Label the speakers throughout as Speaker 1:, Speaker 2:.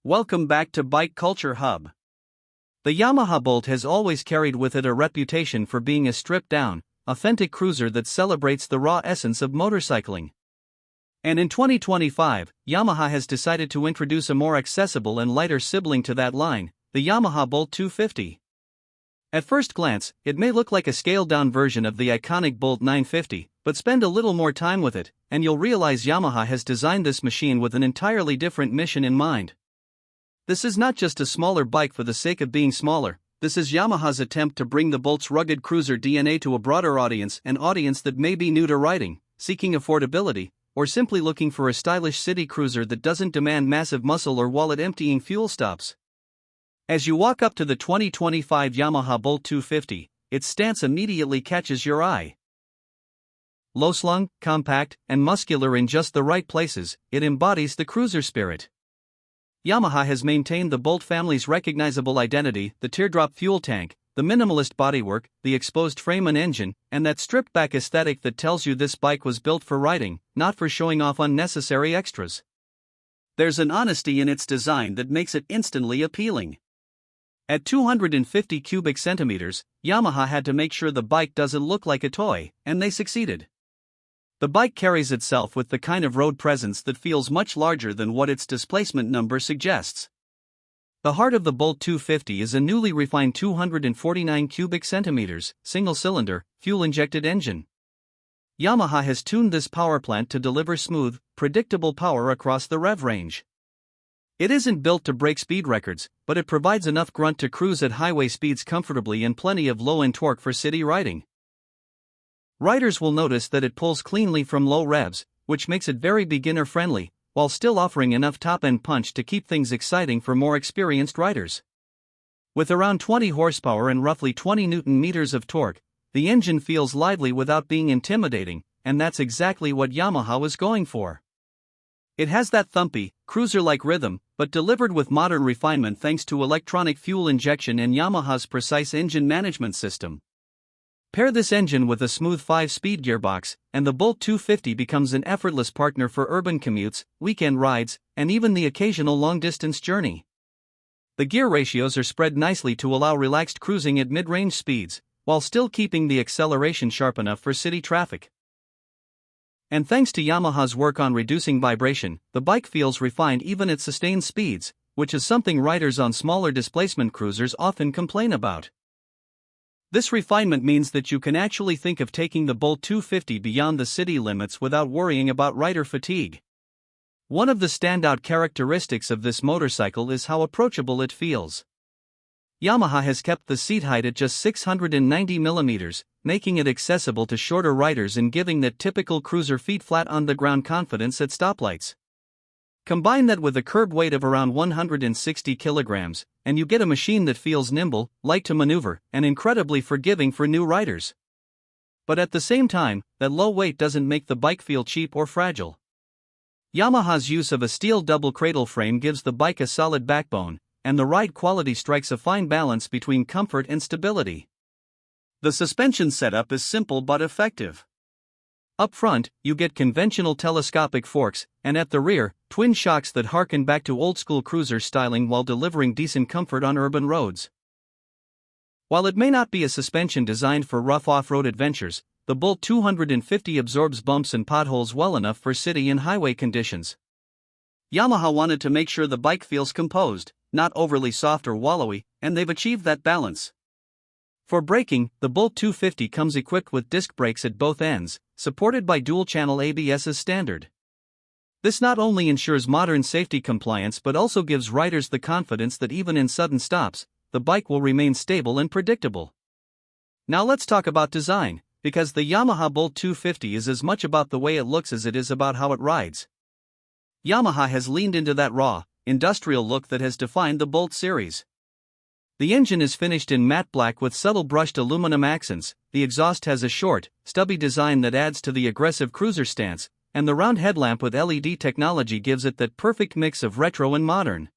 Speaker 1: Welcome back to Bike Culture Hub. The Yamaha Bolt has always carried with it a reputation for being a stripped-down, authentic cruiser that celebrates the raw essence of motorcycling. And in 2025, Yamaha has decided to introduce a more accessible and lighter sibling to that line, the Yamaha Bolt 250. At first glance, it may look like a scaled-down version of the iconic Bolt 950, but spend a little more time with it, and you'll realize Yamaha has designed this machine with an entirely different mission in mind. This is not just a smaller bike for the sake of being smaller. This is Yamaha's attempt to bring the Bolt's rugged cruiser DNA to a broader audience, an audience that may be new to riding, seeking affordability, or simply looking for a stylish city cruiser that doesn't demand massive muscle or wallet-emptying fuel stops. As you walk up to the 2025 Yamaha Bolt 250, its stance immediately catches your eye. Low-slung, compact, and muscular in just the right places, it embodies the cruiser spirit. Yamaha has maintained the Bolt family's recognizable identity: the teardrop fuel tank, the minimalist bodywork, the exposed frame and engine, and that stripped-back aesthetic that tells you this bike was built for riding, not for showing off unnecessary extras. There's an honesty in its design that makes it instantly appealing. At 250 cubic centimeters, Yamaha had to make sure the bike doesn't look like a toy, and they succeeded. The bike carries itself with the kind of road presence that feels much larger than what its displacement number suggests. The heart of the Bolt 250 is a newly refined 249 cubic centimeters, single-cylinder, fuel-injected engine. Yamaha has tuned this power plant to deliver smooth, predictable power across the rev range. It isn't built to break speed records, but it provides enough grunt to cruise at highway speeds comfortably and plenty of low-end torque for city riding. Riders will notice that it pulls cleanly from low revs, which makes it very beginner-friendly, while still offering enough top-end punch to keep things exciting for more experienced riders. With around 20 horsepower and roughly 20 Nm of torque, the engine feels lively without being intimidating, and that's exactly what Yamaha was going for. It has that thumpy, cruiser-like rhythm, but delivered with modern refinement thanks to electronic fuel injection and Yamaha's precise engine management system. Pair this engine with a smooth 5-speed gearbox, and the Bolt 250 becomes an effortless partner for urban commutes, weekend rides, and even the occasional long-distance journey. The gear ratios are spread nicely to allow relaxed cruising at mid-range speeds, while still keeping the acceleration sharp enough for city traffic. And thanks to Yamaha's work on reducing vibration, the bike feels refined even at sustained speeds, which is something riders on smaller displacement cruisers often complain about. This refinement means that you can actually think of taking the Bolt 250 beyond the city limits without worrying about rider fatigue. One of the standout characteristics of this motorcycle is how approachable it feels. Yamaha has kept the seat height at just 690 mm, making it accessible to shorter riders and giving that typical cruiser feet flat on the ground confidence at stoplights. Combine that with a curb weight of around 160 kilograms, and you get a machine that feels nimble, light to maneuver, and incredibly forgiving for new riders. But at the same time, that low weight doesn't make the bike feel cheap or fragile. Yamaha's use of a steel double cradle frame gives the bike a solid backbone, and the ride quality strikes a fine balance between comfort and stability. The suspension setup is simple but effective. Up front, you get conventional telescopic forks, and at the rear, twin shocks that harken back to old-school cruiser styling while delivering decent comfort on urban roads. While it may not be a suspension designed for rough off-road adventures, the Bolt 250 absorbs bumps and potholes well enough for city and highway conditions. Yamaha wanted to make sure the bike feels composed, not overly soft or wallowy, and they've achieved that balance. For braking, the Bolt 250 comes equipped with disc brakes at both ends, supported by dual-channel ABS as standard. This not only ensures modern safety compliance but also gives riders the confidence that even in sudden stops, the bike will remain stable and predictable. Now let's talk about design, because the Yamaha Bolt 250 is as much about the way it looks as it is about how it rides. Yamaha has leaned into that raw, industrial look that has defined the Bolt series. The engine is finished in matte black with subtle brushed aluminum accents, the exhaust has a short, stubby design that adds to the aggressive cruiser stance, and the round headlamp with LED technology gives it that perfect mix of retro and modern.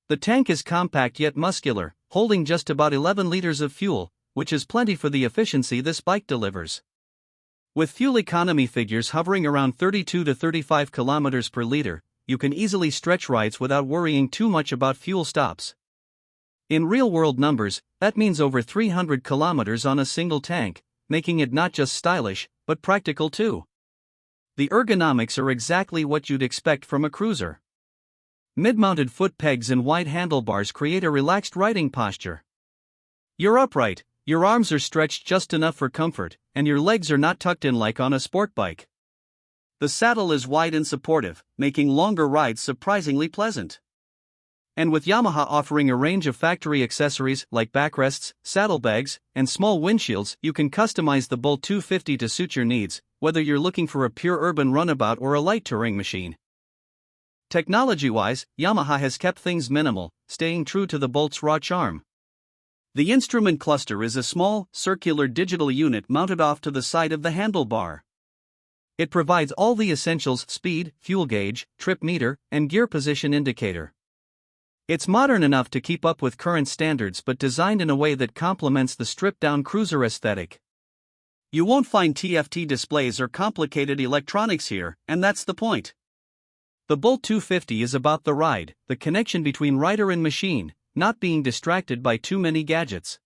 Speaker 1: The tank is compact yet muscular, holding just about 11 liters of fuel, which is plenty for the efficiency this bike delivers. With fuel economy figures hovering around 32 to 35 kilometers per liter, you can easily stretch rides without worrying too much about fuel stops. In real-world numbers, that means over 300 kilometers on a single tank, making it not just stylish, but practical too. The ergonomics are exactly what you'd expect from a cruiser. Mid-mounted foot pegs and wide handlebars create a relaxed riding posture. You're upright, your arms are stretched just enough for comfort, and your legs are not tucked in like on a sport bike. The saddle is wide and supportive, making longer rides surprisingly pleasant. And with Yamaha offering a range of factory accessories like backrests, saddlebags, and small windshields, you can customize the Bolt 250 to suit your needs, whether you're looking for a pure urban runabout or a light touring machine. Technology-wise, Yamaha has kept things minimal, staying true to the Bolt's raw charm. The instrument cluster is a small, circular digital unit mounted off to the side of the handlebar. It provides all the essentials: speed, fuel gauge, trip meter, and gear position indicator. It's modern enough to keep up with current standards but designed in a way that complements the stripped-down cruiser aesthetic. You won't find TFT displays or complicated electronics here, and that's the point. The Bolt 250 is about the ride, the connection between rider and machine, not being distracted by too many gadgets.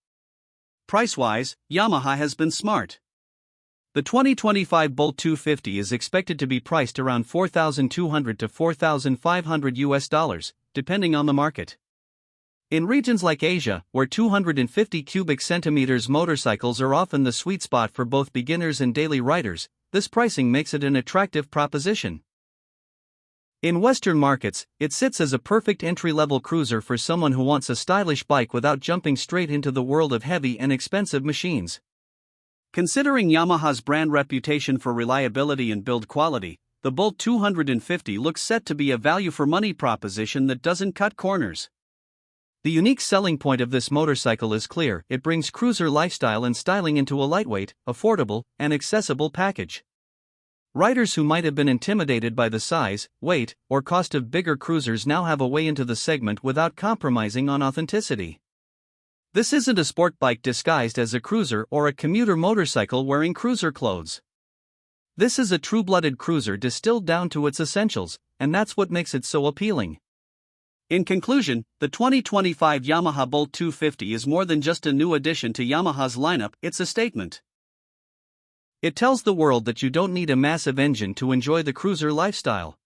Speaker 1: Price-wise, Yamaha has been smart. The 2025 Bolt 250 is expected to be priced around $4,200 to $4,500 depending on the market. In regions like Asia, where 250 cubic centimeters motorcycles are often the sweet spot for both beginners and daily riders, this pricing makes it an attractive proposition. In Western markets, it sits as a perfect entry-level cruiser for someone who wants a stylish bike without jumping straight into the world of heavy and expensive machines. Considering Yamaha's brand reputation for reliability and build quality, the Bolt 250 looks set to be a value-for-money proposition that doesn't cut corners. The unique selling point of this motorcycle is clear: it brings cruiser lifestyle and styling into a lightweight, affordable, and accessible package. Riders who might have been intimidated by the size, weight, or cost of bigger cruisers now have a way into the segment without compromising on authenticity. This isn't a sport bike disguised as a cruiser or a commuter motorcycle wearing cruiser clothes. This is a true-blooded cruiser distilled down to its essentials, and that's what makes it so appealing. In conclusion, the 2025 Yamaha Bolt 250 is more than just a new addition to Yamaha's lineup, it's a statement. It tells the world that you don't need a massive engine to enjoy the cruiser lifestyle.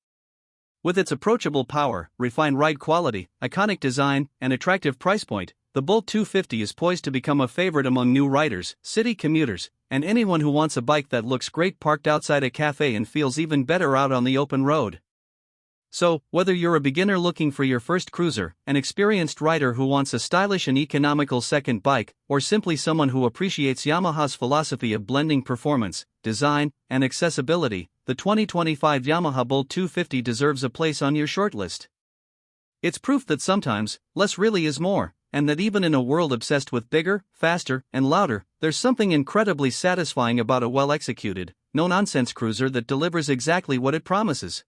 Speaker 1: With its approachable power, refined ride quality, iconic design, and attractive price point, the Bolt 250 is poised to become a favorite among new riders, city commuters, and anyone who wants a bike that looks great parked outside a cafe and feels even better out on the open road. So, whether you're a beginner looking for your first cruiser, an experienced rider who wants a stylish and economical second bike, or simply someone who appreciates Yamaha's philosophy of blending performance, design, and accessibility, the 2025 Yamaha Bolt 250 deserves a place on your shortlist. It's proof that sometimes, less really is more, and that even in a world obsessed with bigger, faster, and louder, there's something incredibly satisfying about a well-executed, no-nonsense cruiser that delivers exactly what it promises.